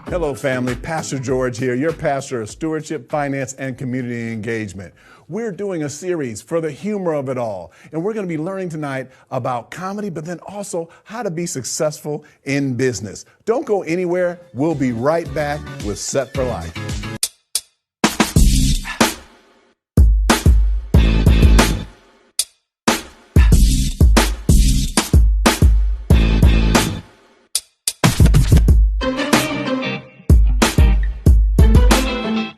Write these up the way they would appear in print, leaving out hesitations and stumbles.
Hello, family. Pastor George here, your pastor of stewardship, finance, and community engagement. We're doing a series for the humor of it all, and we're going to be learning tonight about comedy, but then also how to be successful in business. Don't go anywhere. We'll be right back with Set for Life.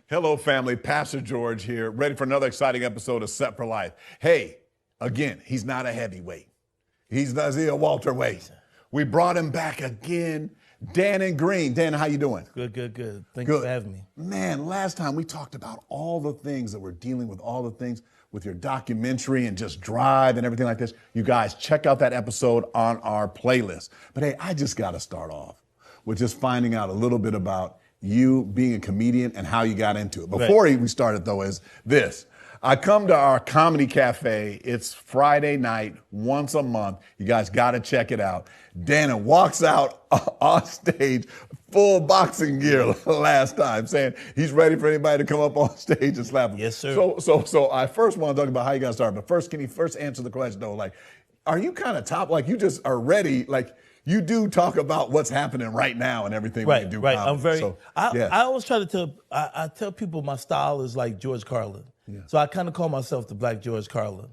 Hello, family. Pastor George here, ready for another exciting episode of Set for Life. Hey, again, he's not a heavyweight. He's a welterweight. We brought him back again. Dannon Green. Dan, how you doing? Good. Thanks for having me. Man, last time we talked about all the things that we're dealing with, all the things with your documentary and just drive and everything like this. You guys, check out that episode on our playlist. But hey, I just got to start off with just finding out a little bit about you being a comedian and how you got into it. Before we started, though, is this. I come to our comedy cafe. It's Friday night, once a month. You guys got to check it out. Dannon walks out on stage, full boxing gear last time, saying he's ready for anybody to come up on stage and slap him. Yes, sir. So I first want to talk about how you got started. But first, can you first answer the question, though? Like, are you kind of top, like you just are ready, like, you do talk about what's happening right now and everything when you do comedy. I'm very. So, I always try to tell. I tell people my style is like George Carlin. Yeah. So I kind of call myself the Black George Carlin,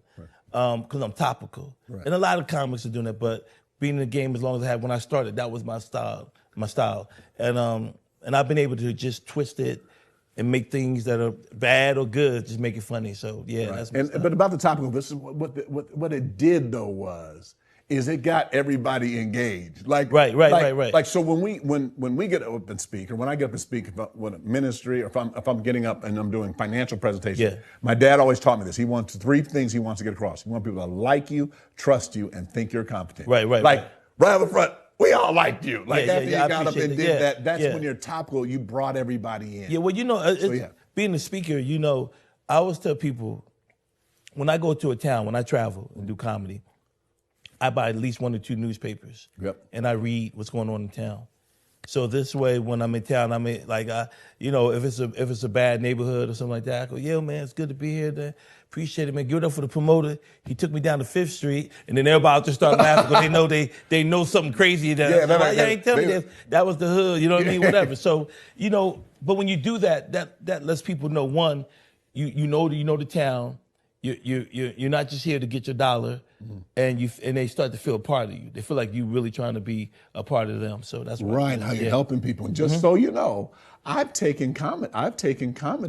because I'm topical. Right. And a lot of comics are doing that. But being in the game as long as I have, when I started, that was my style. And I've been able to just twist it and make things that are bad or good, just make it funny. So that's my style. But about the topical, this is what it did though is it got everybody engaged. Like so when we get up and speak, or when I get up and speak about what a ministry, or if I'm getting up and I'm doing financial presentation, my dad always taught me this. He wants three things he wants to get across. He wants people to like you, trust you, and think you're competent. Right up front, we all liked you. After you got up and did that, that's when you're topical, you brought everybody in. Yeah, well, being a speaker, I always tell people, when I go to a town, when I travel and do comedy, I buy at least 1 or 2 newspapers, and I read what's going on in town. So this way, when I'm in town, if it's a bad neighborhood or something like that, I go, yeah, man, it's good to be here. Then appreciate it, man. Give it up for the promoter. He took me down to 5th Street, and then everybody just start laughing because they know something crazy. That ain't tell me that was the hood. You know what I mean? Whatever. So but when you do that lets people know, one, you know the town. You're not just here to get your dollar, and they start to feel a part of you. They feel like you're really trying to be a part of them. So that's how you're helping people. And just so you know, I've taken comedy.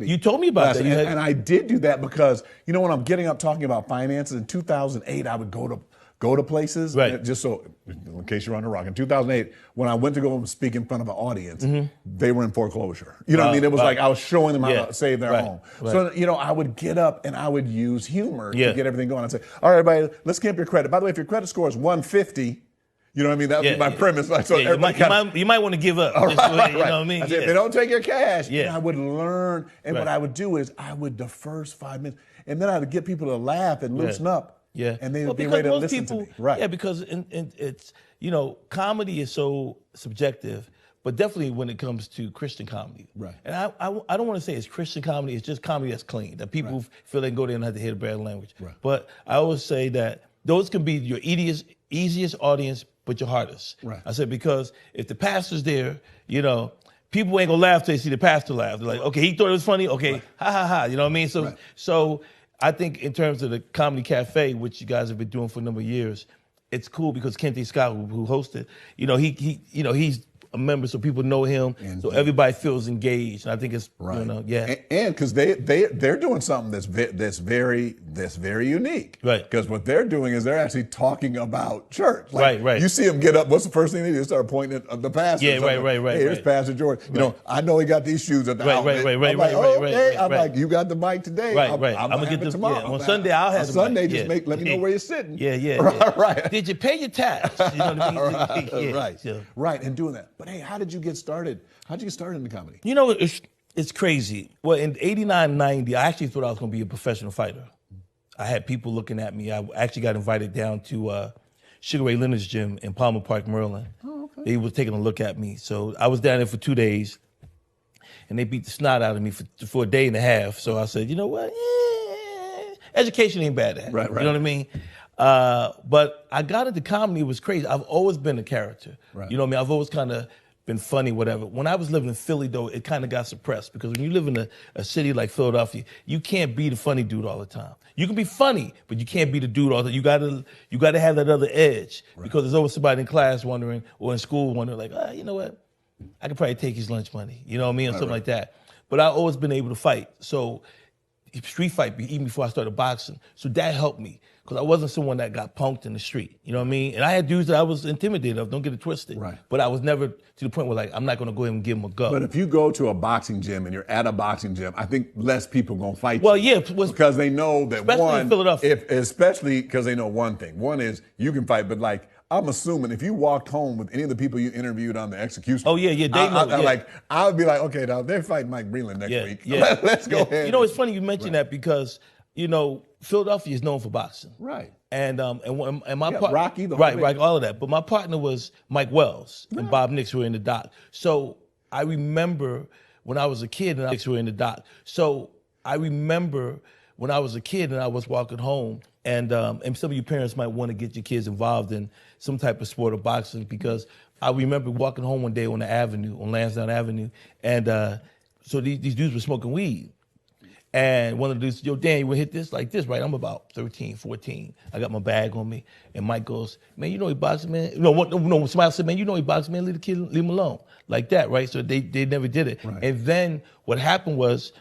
You told me about that, and I did do that because when I'm getting up talking about finances in 2008, I would go to places. Just so, in case you're on the rock, in 2008, when I went to go and speak in front of an audience, they were in foreclosure. You know what I mean? It was like I was showing them how to save their home. So, I would get up and I would use humor to get everything going. I'd say, all right, everybody, let's camp your credit. By the way, if your credit score is 150, you know what I mean? That was my premise. You might want to give up. You know what I mean? I said, if they don't take your cash, I would learn. And what I would do is the first 5 minutes, and then I would get people to laugh and loosen up. Yeah, and they would be ready to listen to me. Right. Yeah, because it's comedy is so subjective, but definitely when it comes to Christian comedy. Right. And I don't want to say it's Christian comedy. It's just comedy that's clean, that people feel they can go there and have to hear the bad language. Right. But I always say that those can be your easiest audience, but your hardest. Right. I said, because if the pastor's there, people ain't gonna laugh till they see the pastor laugh. They're like, okay, he thought it was funny. Okay, ha ha ha. You know what I mean? So I think in terms of the Comedy Cafe, which you guys have been doing for a number of years, it's cool because Kente Scott, who hosted, he's a member, so people know him, so everybody feels engaged. And I think it's and because they're doing something that's very unique. Right. Because what they're doing is they're actually talking about church. You see them get up. What's the first thing they do? They start pointing at the pastor. Yeah, right. Hey, here's Pastor George. I know he got these shoes at the house. I'm like, you got the mic today. I'm gonna have it tomorrow. On Sunday, I'll have the Sunday. Just let me know where you're sitting. Yeah. Right. Did you pay your tax? You know what I mean? Right. And doing that. But hey, how did you get started? How'd you get started in the comedy? It's crazy. Well, in 89, 90, I actually thought I was going to be a professional fighter. I had people looking at me. I actually got invited down to Sugar Ray Leonard's gym in Palmer Park, Maryland. Oh, They was taking a look at me. So I was down there for 2 days, and they beat the snot out of me for a day and a half. So I said, you know what? Education ain't bad at. Right. You know what I mean? But I got into comedy. It was crazy. I've always been a character. Right. You know what I mean? I've always kind of been funny, whatever. When I was living in Philly, though, it kind of got suppressed because when you live in a city like Philadelphia, you can't be the funny dude all the time. You can be funny, but you can't be the dude all the time. You gotta have that other edge because there's always somebody in class wondering or in school wondering, like, you know what? I could probably take his lunch money. You know what I mean? Or something like that. But I've always been able to fight. So street fight even before I started boxing. So that helped me because I wasn't someone that got punked in the street. You know what I mean? And I had dudes that I was intimidated of. Don't get it twisted. Right. But I was never to the point where, like, I'm not going to go ahead and give them a go. But if you go to a boxing gym and you're at a boxing gym, I think less people going to fight Well, you. yeah. Because they know that especially in Philadelphia. Especially because they know one thing. One is you can fight, but like, I'm assuming if you walked home with any of the people you interviewed on the execution. Oh, yeah, they know. Like, I would be like, okay, now they're fighting Mike Breland next week. Yeah. Let's go ahead. You know, it's funny you mention that because, you know, Philadelphia is known for boxing. Right. And my partner, Rocky, the whole thing. all of that. But my partner was Mike Wells and Bob Nix, who were in the doc. So I remember when I was a kid and I was walking home, and some of you parents might want to get your kids involved in some type of sport of boxing because I remember walking home one day on the avenue, on Lansdowne Avenue, and so these dudes were smoking weed. And one of the dudes said, yo, Dan, you want to hit this like this, right? I'm about 13, 14. I got my bag on me. And Mike goes, man, you know he boxing, man? No, somebody said, man, you know he boxing, man? Leave the kid, leave him alone. Like that, right? So they never did it. Right. And then what happened was,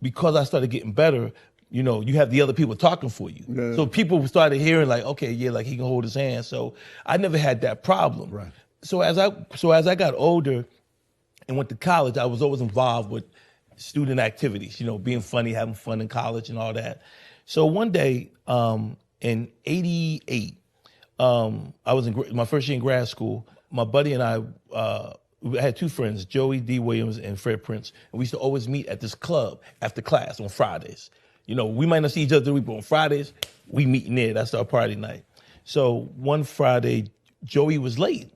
because I started getting better, you know, you have the other people talking for you. Yeah. So people started hearing like, okay, yeah, like he can hold his hand. So I never had that problem. Right. So as I got older and went to college, I was always involved with student activities, you know, being funny, having fun in college and all that. So one day in '88, I was in my first year in grad school. My buddy and I had two friends, Joey D. Williams and Fred Prince, and we used to always meet at this club after class on Fridays. You know, we might not see each other the week, but on Fridays, we meet in there. That's our party night. So one Friday, Joey was late.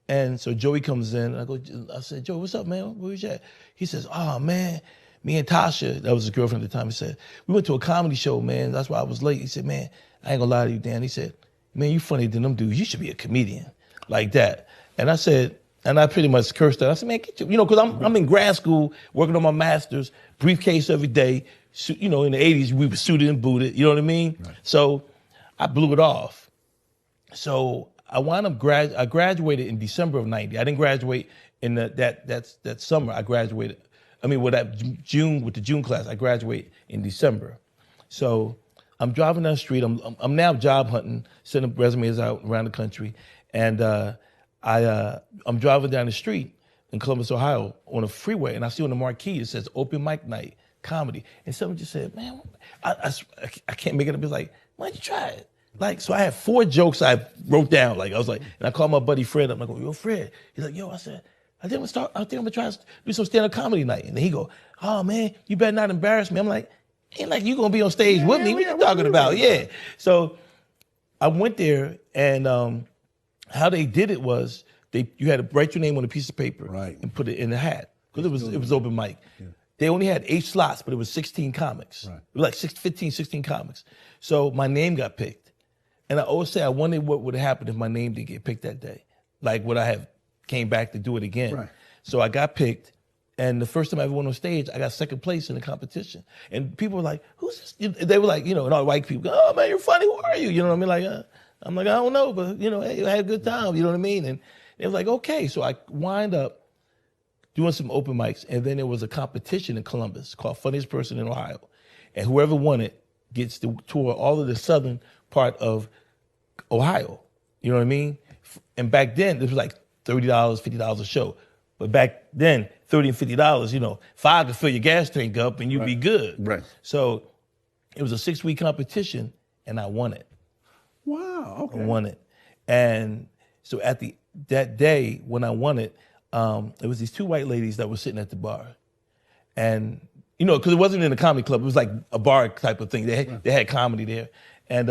And so Joey comes in, and I said, Joey, what's up, man? Where was you at? He says, oh, man, me and Tasha, that was his girlfriend at the time, he said, we went to a comedy show, man. That's why I was late. He said, man, I ain't gonna lie to you, Dan. He said, man, you funnier than them dudes. You should be a comedian like that. And I said, and I pretty much cursed out. I said, man, get you know, because I'm in grad school working on my master's, briefcase every day. You know, in the 80s, we were suited and booted. You know what I mean? Right. So I blew it off. So I wound up I graduated in December of '90. I didn't graduate in that summer. I graduated. I mean, with the June class, I graduated in December. So I'm driving down the street. I'm now job hunting, sending resumes out around the country, and I'm driving down the street in Columbus, Ohio, on a freeway, and I see on the marquee it says "Open Mic Night Comedy," and someone just said, "Man, I can't make it up." It's like, why don't you try it? Like, so I had 4 jokes I wrote down. Like, I was like, and I called my buddy Fred. I'm like, yo, Fred. He's like, yo, I said, I think I'm gonna try to do some stand-up comedy night. And then he go, oh man, you better not embarrass me. I'm like, ain't like you gonna be on stage with me. What you talking about? Yeah. So I went there, and how they did it was you had to write your name on a piece of paper and put it in the hat because it was open mic. Yeah. They only had 8 slots, but it was 16 comics. Right. It was like 16 comics. So my name got picked. And I always say I wondered what would have happened if my name didn't get picked that day. Like, would I have came back to do it again? Right. So I got picked, and the first time I ever went on stage, I got second place in the competition. And people were like, who's this? They were like, you know, and all the white people, oh man, you're funny, who are you? You know what I mean? Like, I'm like, I don't know, but you know, hey, I had a good time, you know what I mean? And they were like, okay. So I wind up doing some open mics, and then there was a competition in Columbus called Funniest Person in Ohio. And whoever won it gets to tour all of the southern part of Ohio. You know what I mean? And back then, this was like $30, $50 a show. But back then, $30 and $50, you know, $5 could fill your gas tank up and you'd be good. Right. So it was a 6-week competition, and I won it. Wow, okay. I won it. And so that day when I won it, it was these 2 white ladies that were sitting at the bar. And, you know, because it wasn't in a comedy club. It was like a bar type of thing. They had comedy there. And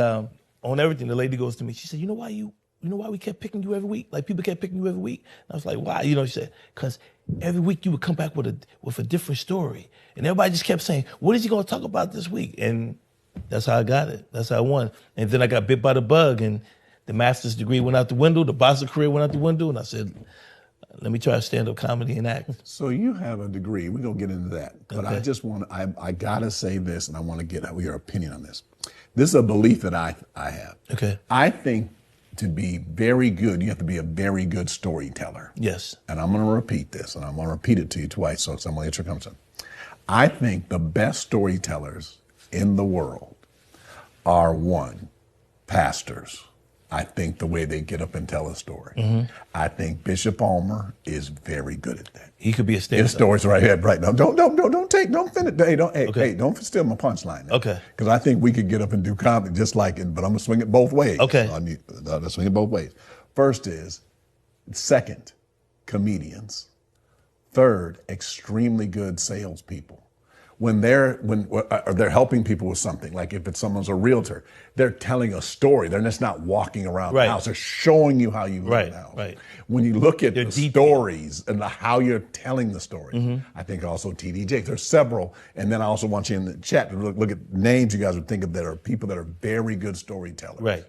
on everything, the lady goes to me. She said, you know why you you know why we kept picking you every week? Like people kept picking you every week. And I was like, why? You know, she said, because every week you would come back with a different story. And everybody just kept saying, what is he going to talk about this week? And that's how I got it. That's how I won. And then I got bit by the bug, and the master's degree went out the window. The boxing career went out the window. And I said, let me try stand-up comedy and act. So you have a degree. We're going to get into that. But Okay. I just want to, I got to say this, and I want to get your opinion on this. This is a belief that I have. Okay. I think to be very good, you have to be a very good storyteller. Yes. And I'm going to repeat this, and I'm going to repeat it to you twice, so I'm going to let you come to. I think the best storytellers in the world are, one, pastors. I think the way they get up and tell a story. Mm-hmm. I think Bishop Palmer is very good at that. He could be a stand-up. His stories right here, right now. Don't finish. Hey, don't steal my punchline. Now. Okay. Because I think we could get up and do comedy just like it, but I'm gonna swing it both ways. Okay. Let's swing it both ways. Second, comedians. Third, extremely good salespeople. When they're helping people with something, like if it's someone's a realtor, they're telling a story. They're just not walking around the house. They're showing you how you live the house. Right. When you look at the detailed. stories and how you're telling the story, I think also T.D. Jakes. There's several, and then I also want you in the chat to look at names you guys would think of that are people that are very good storytellers. Right.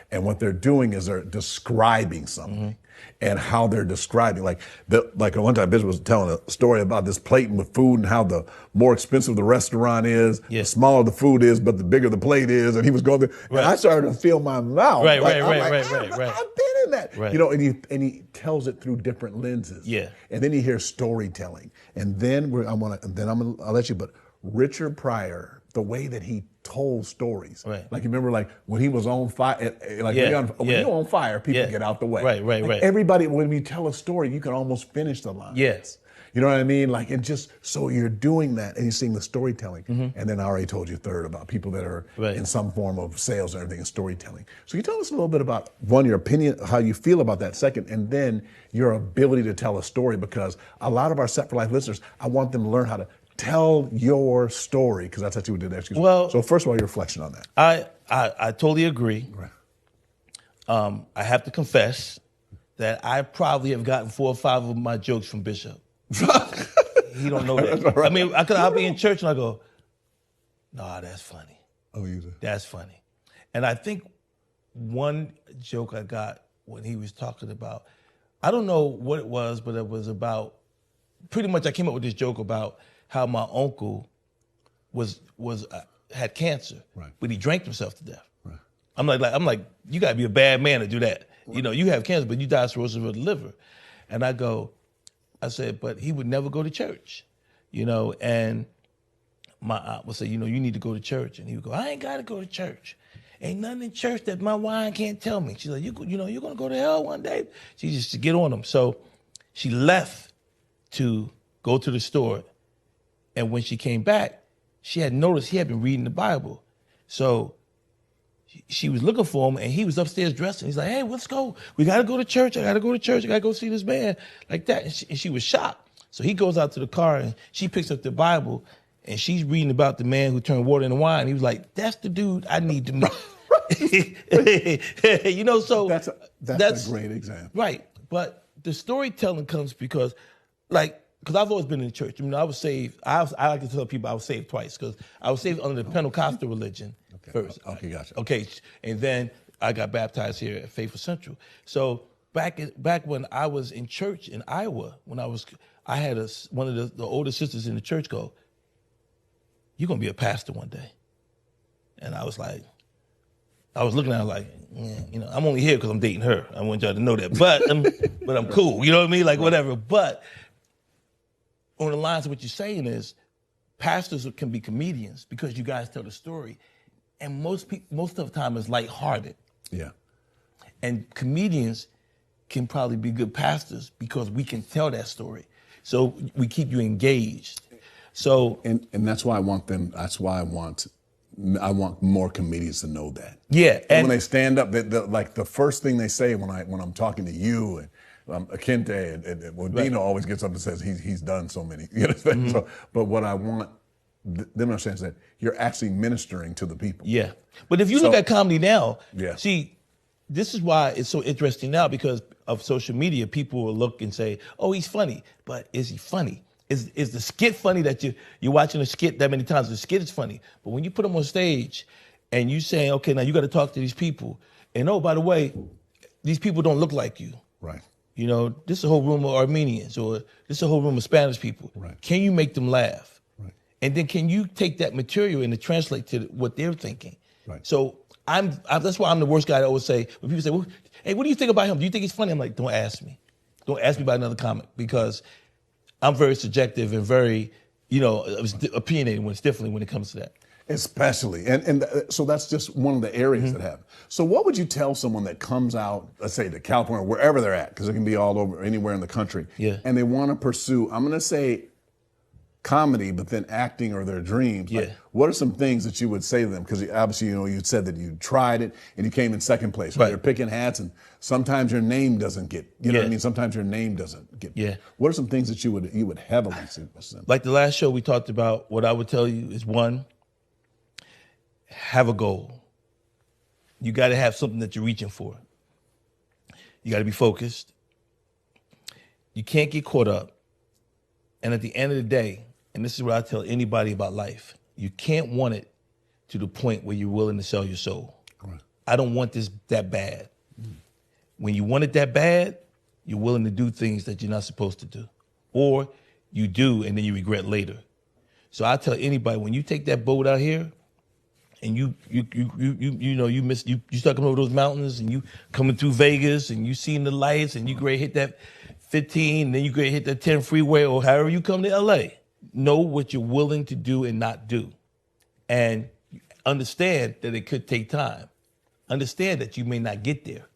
And what they're doing is they're describing something. And how they're describing, like one time Bishop was telling a story about this plate with food and how the more expensive the restaurant is, the smaller the food is, but the bigger the plate is. And he was going there, and I started to feel my mouth. Right. I've been in that. Right. You know, and he tells it through different lenses. Yeah. And then you hear storytelling, and then I'll let you. But Richard Pryor, the way that he told stories, like you remember, like when he was on fire, when you're on fire, people get out the way. Right. Everybody, when you tell a story, you can almost finish the line. Yes. You know what I mean? Like, and just so you're doing that, and you're seeing the storytelling, and then I already told you third about people that are in some form of sales and everything and storytelling. So you tell us a little bit about one, your opinion, how you feel about that. Second, and then your ability to tell a story, because a lot of our Set for Life listeners, I want them to learn how to tell your story, because that's what you did next. Well, so first of all, your reflection on that. I totally agree. Right. I have to confess that I probably have gotten 4 or 5 of my jokes from Bishop. He don't know that. Right. I mean, I'll be in church and I go, "No, that's funny. Oh, you do? That's funny." And I think one joke I got when he was talking about, I don't know what it was, but it was about, pretty much I came up with this joke about how my uncle had cancer, but he drank himself to death. Right. I'm like, you gotta be a bad man to do that. Right. You know, you have cancer, but you died cirrhosis of the liver. And I said, but he would never go to church, you know. And my aunt would say, you know, you need to go to church. And he would go, I ain't gotta go to church. Ain't nothing in church that my wine can't tell me. She's like, you're gonna go to hell one day. She just to get on him. So she left to go to the store. And when she came back, she had noticed he had been reading the Bible. So she was looking for him, and he was upstairs dressing. He's like, hey, let's go. We got to go to church. I got to go to church. I got to go see this man, like that. And she was shocked. So he goes out to the car, and she picks up the Bible, and she's reading about the man who turned water into wine. He was like, that's the dude I need to meet. You know, so that's a great example. Right. But the storytelling comes because I've always been in church. I mean, I was saved. I like to tell people I was saved twice, because I was saved under the Pentecostal religion first. Okay, gotcha. Okay, and then I got baptized here at Faithful Central. So back when I was in church in Iowa, I had one of the older sisters in the church go, "You're gonna be a pastor one day," and I was looking at her like, you know, I'm only here because I'm dating her. I want y'all to know that, but I'm cool. You know what I mean? Like whatever, but. On the lines of what you're saying is, pastors can be comedians because you guys tell the story, and most of the time it's lighthearted. Yeah. And comedians can probably be good pastors because we can tell that story, so we keep you engaged. So and that's why I want them. That's why I want more comedians to know that. Yeah. And when they stand up, like the first thing they say when I'm talking to you and. Akinte and Dino always gets up and says he's done so many. You understand? Mm-hmm. So, but what I want them to understand is that you're actually ministering to the people. Yeah. But if you look at comedy now, see, this is why it's so interesting now because of social media. People will look and say, "Oh, he's funny," but is he funny? Is the skit funny that you're watching a skit that many times? The skit is funny, but when you put him on stage and you saying, "Okay, now you got to talk to these people," and oh, by the way, these people don't look like you. Right. You know, this is a whole room of Armenians, or this is a whole room of Spanish people. Right. Can you make them laugh? Right. And then can you take that material and translate to what they're thinking? Right. So that's why I'm the worst guy to always say, when people say, well, hey, what do you think about him? Do you think he's funny? I'm like, don't ask me. Don't ask me about another comic, because I'm very subjective and very, opinionated when it's differently when it comes to that. Especially. And so that's just one of the areas that happen. So what would you tell someone that comes out, let's say to California, wherever they're at, because it can be all over, anywhere in the country, and they want to pursue, I'm going to say comedy, but then acting or their dreams. Yeah. Like, what are some things that you would say to them? Because obviously, you said that you tried it and you came in second place. Right. You're picking hats, and sometimes your name doesn't get, you know what I mean? Sometimes your name doesn't get. Yeah. What are some things that you would heavily say? Like the last show we talked about, what I would tell you is, one, have a goal. You got to have something that you're reaching for. You got to be focused. You can't get caught up. And at the end of the day, and this is what I tell anybody about life, you can't want it to the point where you're willing to sell your soul. Right. I don't want this that bad. When you want it that bad, you're willing to do things that you're not supposed to do. Or you do and then you regret later. So I tell anybody, when you take that boat out here and you start coming over those mountains and you coming through Vegas and you seeing the lights and you great hit that 15, and then you great hit that 10 freeway, or however you come to LA. Know what you're willing to do and not do. And understand that it could take time. Understand that you may not get there.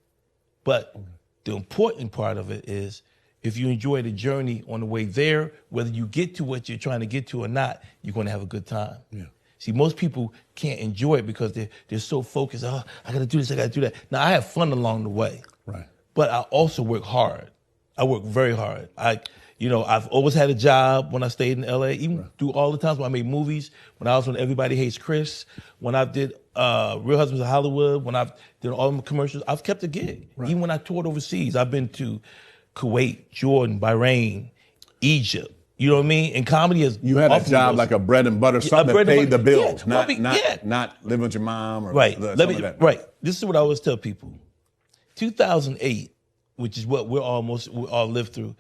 But the important part of it is, if you enjoy the journey on the way there, whether you get to what you're trying to get to or not, you're going to have a good time. Yeah. See, most people can't enjoy it because they're so focused. Oh, I got to do this, I got to do that. Now, I have fun along the way. Right. But I also work hard. I work very hard. I've always had a job when I stayed in LA, even through all the times when I made movies, when I was on Everybody Hates Chris, when I did Real Husbands of Hollywood, when I did all the commercials. I've kept a gig. Right. Even when I toured overseas, I've been to Kuwait, Jordan, Bahrain, Egypt. You know what I mean? And comedy is. You had a job like a bread and butter, something that paid the bills, not living with your mom or right. Something like that. Right. This is what I always tell people. 2008, which is what we all lived through,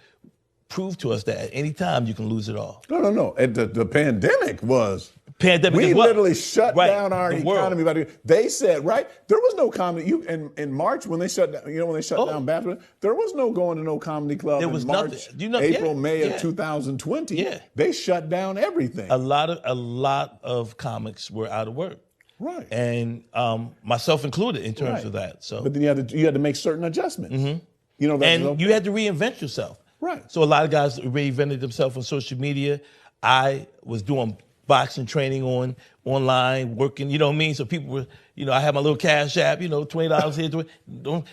proved to us that at any time you can lose it all. No. The pandemic was. We literally shut down our economy. They said, right, there was no comedy. In March when they shut down, when they shut down Baptist, there was no going to no comedy club. There was March, April, May of 2020. Yeah. They shut down everything. A lot of comics were out of work. Right. And myself included in terms of that. So, but then you had to make certain adjustments. Mm-hmm. And you had to reinvent yourself. Right. So a lot of guys reinvented themselves on social media. I was doing boxing training online, working, you know what I mean? So people were, I had my little cash app, $20 here,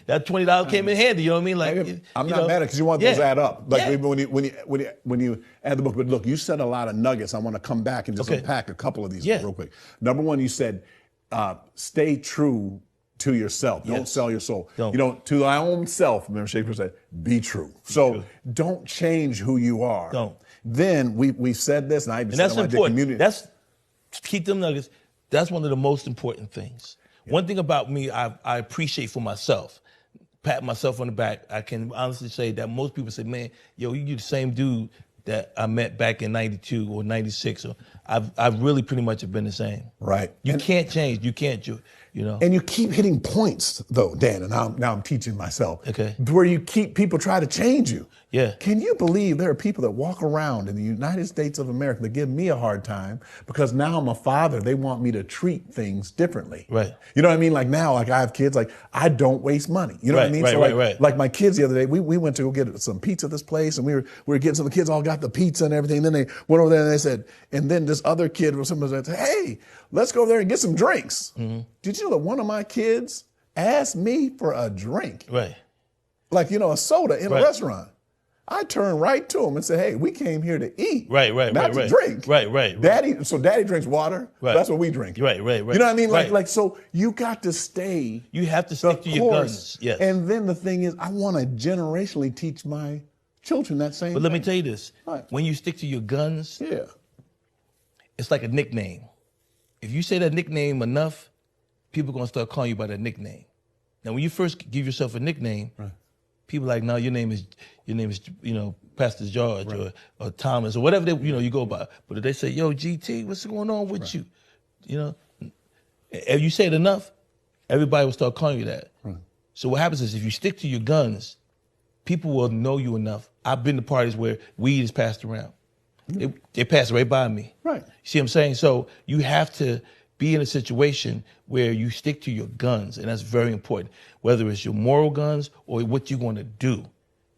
that $20 came in handy, you know what I mean? Like, I'm not mad at it because you want those add up. Like when you add the book, but look, you said a lot of nuggets. I want to come back and just unpack a couple of these real quick. Number one, you said, stay true to yourself. Don't sell your soul. To thy own self, remember Shakespeare said, be true. So don't change who you are. Don't. Then we said this, and I even said it in the community. That's keep them nuggets. That's one of the most important things. Yeah. One thing about me, I appreciate for myself, pat myself on the back. I can honestly say that most people say, "Man, you're the same dude that I met back in '92 or '96." So I've really pretty much have been the same. Right. You can't change. You can't. And you keep hitting points, though, Dan, and now I'm teaching myself. Okay. Where you keep people try to change you. Yeah. Can you believe there are people that walk around in the United States of America that give me a hard time because now I'm a father, they want me to treat things differently. Right. You know what I mean? Like now, I have kids, I don't waste money. You know what I mean? Right. Like my kids the other day, we went to go get some pizza at this place, and we were getting some of the kids all got the pizza and everything. And then they went over there and they said, and then this other kid or somebody said, hey, let's go over there and get some drinks. Mm-hmm. Did you know that one of my kids asked me for a drink? Right. Like, a soda in a restaurant. I turn right to them and say, hey, we came here to eat, Right, not to drink. Right. Daddy drinks water. Right. That's what we drink. Right. You know what I mean? Like, so you got to stay. You have to stick to your guns. Yes. And then the thing is, I want to generationally teach my children that same But let me tell you this. Right. When you stick to your guns, Yeah. it's like a nickname. If you say that nickname enough, people are going to start calling you by that nickname. Now, when you first give yourself a nickname, people are like, no, your name is, Pastor George or Thomas or whatever you go by. But if they say, yo, GT, what's going on with you? If you say it enough, everybody will start calling you that. So what happens is if you stick to your guns, people will know you enough. I've been to parties where weed is passed around. They pass right by me. Right. You see what I'm saying? So you have to be in a situation where you stick to your guns, and that's very important. Whether it's your moral guns or what you're going to do.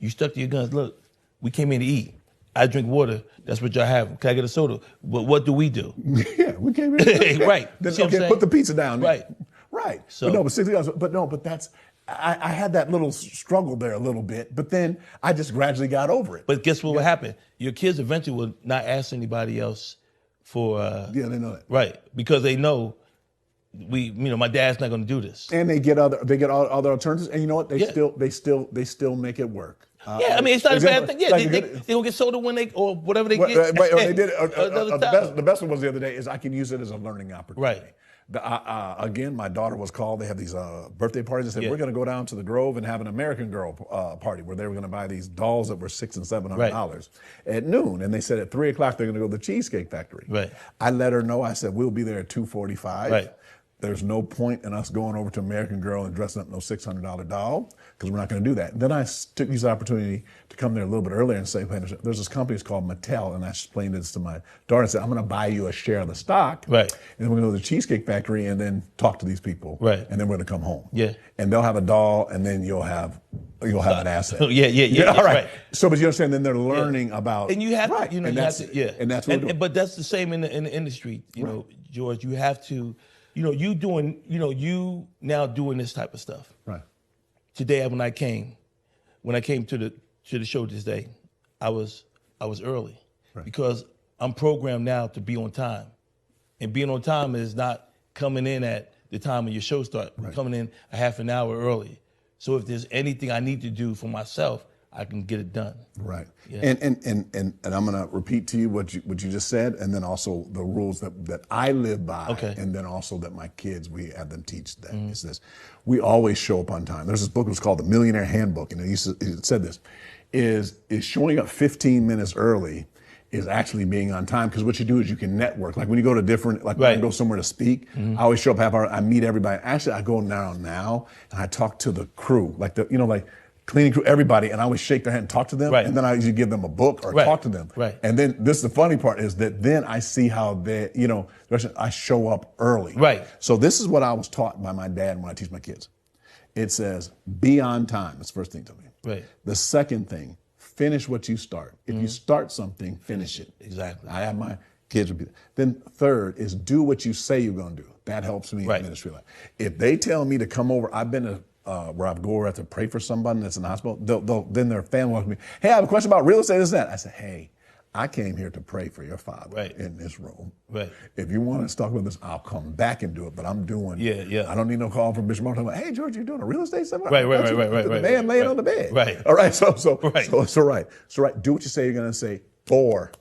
You stuck to your guns. Look, we came in to eat. I drink water. That's what y'all have. Can I get a soda? But what do we do? Yeah, we came in. Right. Then, okay, put the pizza down. Right. Right. So, but that's, I had that little struggle there a little bit, but then I just gradually got over it. But guess what will happen? Your kids eventually will not ask anybody else for. Yeah, they know that. Right, because they know my dad's not going to do this. And they get other alternatives, and you know what? They still make it work. Yeah, I mean, it's not a bad thing. Yeah, they don't get soda when or whatever they get. Or they did. The best one was the other day is I can use it as a learning opportunity. Right. Again, my daughter was called. They have these birthday parties. They said, we're going to go down to the Grove and have an American Girl party where they were going to buy these dolls that were $600 and $700 at noon. And they said at 3 o'clock they're going to go to the Cheesecake Factory. Right. I let her know. I said, we'll be there at 2:45. Right. There's no point in us going over to American Girl and dressing up no $600 doll because we're not going to do that. And then I took this opportunity to come there a little bit earlier and say, there's this company it's called Mattel, and I explained this to my daughter and said, I'm going to buy you a share of the stock. Right. And then we're going to go to the Cheesecake Factory and then talk to these people. Right. And then we're going to come home. Yeah. And they'll have a doll, and then you'll have an asset. Yeah. All right. Right. So, but you understand, then they're learning about. And you have to, and that's what we're doing. But that's the same in the industry, George. You have to. You now doing this type of stuff. Right. Today, when I came to the show this day, I was early because I'm programmed now to be on time, and being on time is not coming in at the time of your show start. Right. Coming in a half an hour early. So if there's anything I need to do for myself, I can get it done. Right. Yeah. And I'm going to repeat to you what you just said, and then also the rules that I live by, and then also that my kids, we have them teach them. Is this: we always show up on time. There's this book that was called The Millionaire Handbook, and it said this: is showing up 15 minutes early is actually being on time, because what you do is you can network. Like when you go to different, like when I go somewhere to speak, I always show up half hour. I meet everybody. Actually, I go now, and I talk to the crew, like cleaning crew, everybody, and I always shake their hand and talk to them, and then I usually give them a book or talk to them. Right. And then this is the funny part is that then I see how they, I show up early. Right. So this is what I was taught by my dad when I teach my kids. It says, be on time. That's the first thing to me. Right. The second thing, finish what you start. If you start something, finish it. Exactly. I have my kids repeat it. Then third is do what you say you're going to do. That helps me in ministry life. If they tell me to come over, I've been to where I go over to pray for somebody that's in the hospital, then their family will me, hey, I have a question about real estate, this and that. I said, hey, I came here to pray for your father in this room. Right. If you want to talk about this, I'll come back and do it, but I'm doing, Yeah. I don't need no call from Bishop Martin. Hey, George, you doing a real estate seminar? Right. The man laying on the bed. Right. All right, so do what you say you're going to say, or,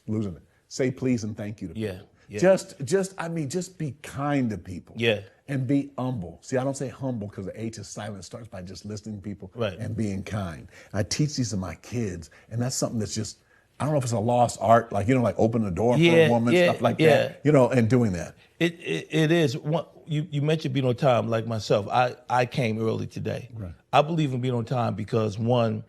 losing it, say please and thank you to people. Yeah. Just be kind to people. Yeah. And be humble. See, I don't say humble because the H is silent. It starts by just listening to people and being kind. I teach these to my kids, and that's something that's just, I don't know if it's a lost art, like open the door for a woman, stuff like that, and doing that. It is. You mentioned being on time, like myself. I came early today. Right. I believe in being on time because, one,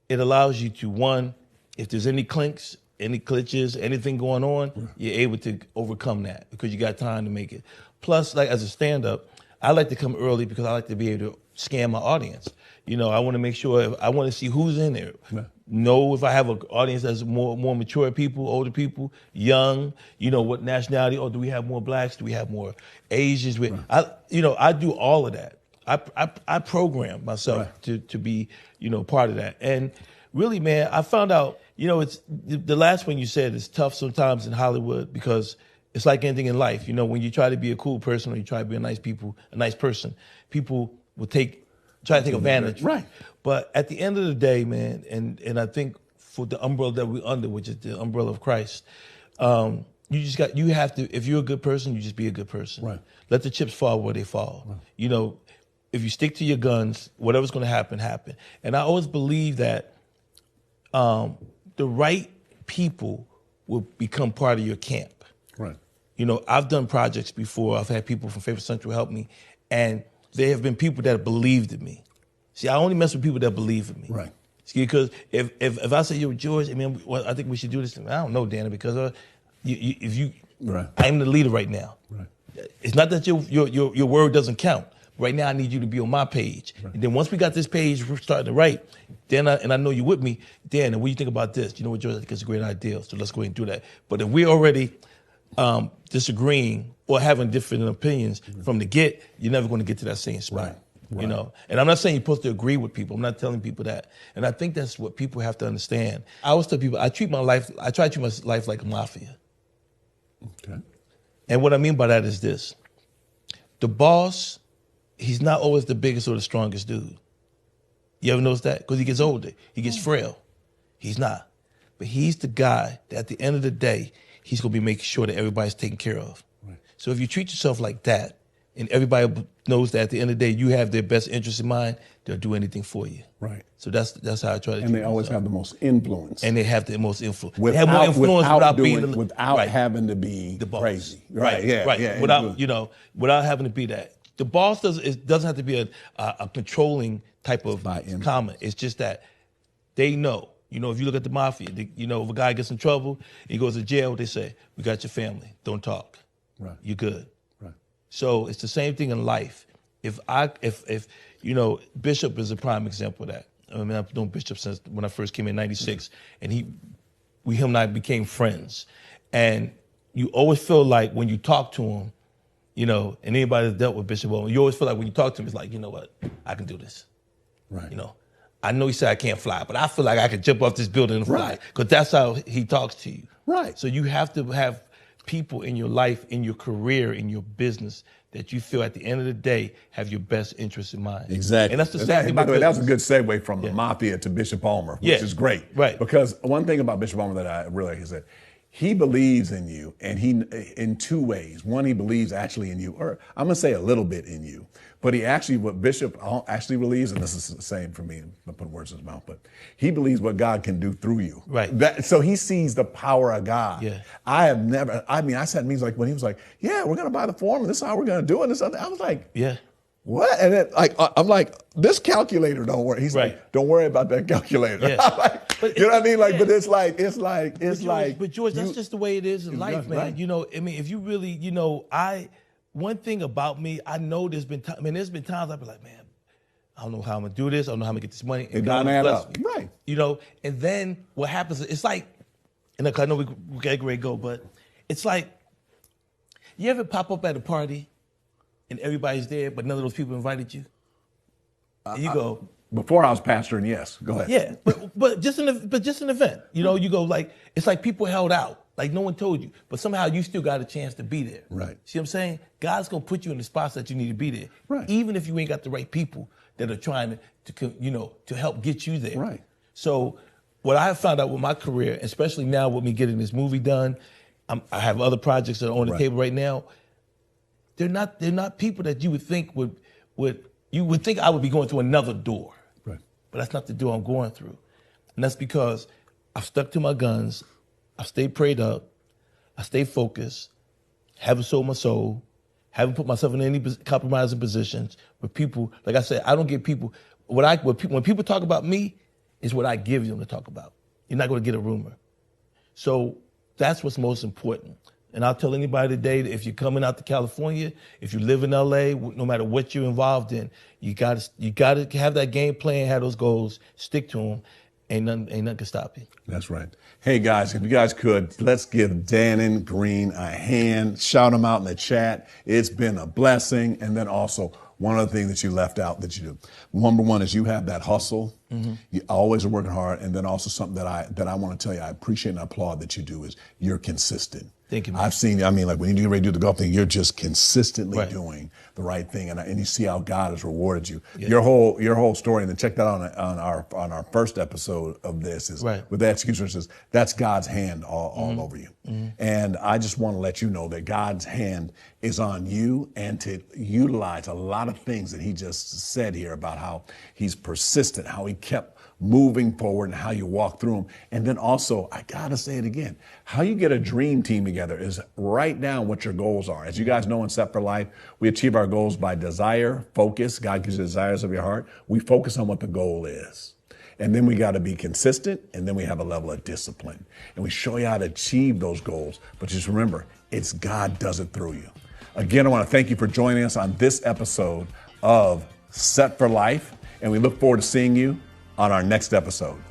it allows you to, if there's any clinks, any glitches, anything going on, you're able to overcome that because you got time to make it. Plus, like as a stand-up, I like to come early because I like to be able to scan my audience. I want to make sure, I want to see who's in there. Yeah. Know if I have an audience that's more mature people, older people, young, what nationality, or do we have more blacks? Do we have more Asians? I do all of that. I program myself to be, part of that. And really, man, I found out, it's the last one you said is tough sometimes in Hollywood because it's like anything in life. When you try to be a cool person or you try to be a nice person, people will try to take advantage. Right. But at the end of the day, man, and I think for the umbrella that we're under, which is the umbrella of Christ, you have to, if you're a good person, you just be a good person. Right. Let the chips fall where they fall. Right. If you stick to your guns, whatever's going to happen. And I always believe that the right people will become part of your camp. Right. I've done projects before. I've had people from Favorite Central help me, and there have been people that have believed in me. See, I only mess with people that believe in me. Right. See, because if I say, yo, George, I think we should do this. I don't know, Danny, because right. I'm the leader right now. Right. It's not that your word doesn't count. Right now, I need you to be on my page. Right. And then once we got this page, we're starting to write. Then I know you're with me. Dan, what do you think about this? You know what, George? I think it's a great idea. So let's go ahead and do that. But if we're already disagreeing or having different opinions from the get, you're never going to get to that same spot. Right. And I'm not saying you're supposed to agree with people. I'm not telling people that. And I think that's what people have to understand. I always tell people I try to treat my life like a mafia. Okay. And what I mean by that is this: the boss, he's not always the biggest or the strongest dude. You ever notice that? Because he gets older, he gets frail. He's not. But he's the guy that at the end of the day, he's going to be making sure that everybody's taken care of. Right. So if you treat yourself like that, and everybody knows that at the end of the day, you have their best interest in mind, they'll do anything for you. Right. So that's how I try to. And they always have the most influence. And they have the most influence. They have more influence without having to be the boss. Crazy. Right. Yeah. Right. Yeah. Without having to be that. The boss doesn't have to be a controlling type of comment. It's just that they know. If you look at the mafia, if a guy gets in trouble, he goes to jail, they say, "We got your family. Don't talk. Right. You're good." Right. So it's the same thing in life. If Bishop is a prime example of that. I've known Bishop since when I first came in '96, and him and I became friends. And you always feel like when you talk to him, and anybody that's dealt with Bishop, you always feel like when you talk to him, it's like, you know what, I can do this. Right. I know he said I can't fly, but I feel like I could jump off this building and fly, because that's how he talks to you. Right. So you have to have people in your life, in your career, in your business that you feel at the end of the day have your best interest in mind. Exactly. And that's the same thing. By the way, that was a good segue from the mafia to Bishop Palmer, which is great. Right. Because one thing about Bishop Palmer that I really like is that he believes in you, and he in two ways. One, he believes actually in you, or I'm going to say a little bit in you. But what Bishop actually believes, and this is the same for me, I'm not putting words in his mouth, but he believes what God can do through you. Right. So he sees the power of God. Yeah. I sat in meetings like when he was like, yeah, we're going to buy the farm, and this is how we're going to do it. And I was like, yeah. What? And then, I'm like, this calculator don't work. He's like, don't worry about that calculator. Yeah. You know what I mean? But it's like. But George, that's just the way it is in life, man. Right. If you really, one thing about me, I know there's been times I've been like, man, I don't know how I'm gonna do this. I don't know how I'm gonna get this money. And God add up. Right. And then what happens? It's like, and I know we got ready to go, but it's like, you ever pop up at a party and everybody's there, but none of those people invited you? And you go. Before I was pastoring, yes. Go ahead. Yeah, but just an event. You go like, it's like people held out, like no one told you, but somehow you still got a chance to be there. Right. See what I'm saying? God's gonna put you in the spots that you need to be there. Right. Even if you ain't got the right people that are trying to help get you there. Right. So what I have found out with my career, especially now with me getting this movie done, I have other projects that are on the table right now. They're not people that you would think you would think I would be going through another door. Right. But that's not the door I'm going through. And that's because I've stuck to my guns, I've stayed prayed up, I stayed focused, haven't sold my soul, haven't put myself in any compromising positions with people. Like I said, I don't give people, when people talk about me, is what I give them to talk about. You're not going to get a rumor. So that's what's most important. And I'll tell anybody today that if you're coming out to California, if you live in LA, no matter what you're involved in, you got to have that game plan, have those goals, stick to them. Ain't nothing can stop you. That's right. Hey guys, if you guys could, let's give Dannon Green a hand. Shout him out in the chat. It's been a blessing. And then also, one of the things that you left out that you do. Number one is you have that hustle. You always are working hard. And then also something that I want to tell you, I appreciate and applaud that you do is you're consistent. Thank you, man. I've seen, I mean, like when you get ready to do the golf thing, you're just consistently doing the right thing. And you see how God has rewarded you. Yeah. Your whole story, and then check that out on our first episode of this is with the execution, that's God's hand all over you. And I just want to let you know that God's hand is on you, and to utilize a lot of things that he just said here about how he's persistent, how he kept moving forward and how you walk through them. And then also, I gotta say it again, how you get a dream team together is write down what your goals are. As you guys know in Set for Life, we achieve our goals by desire, focus. God gives you the desires of your heart. We focus on what the goal is. And then we gotta be consistent, and then we have a level of discipline. And we show you how to achieve those goals. But just remember, it's God does it through you. Again, I wanna thank you for joining us on this episode of Set for Life, and we look forward to seeing you on our next episode.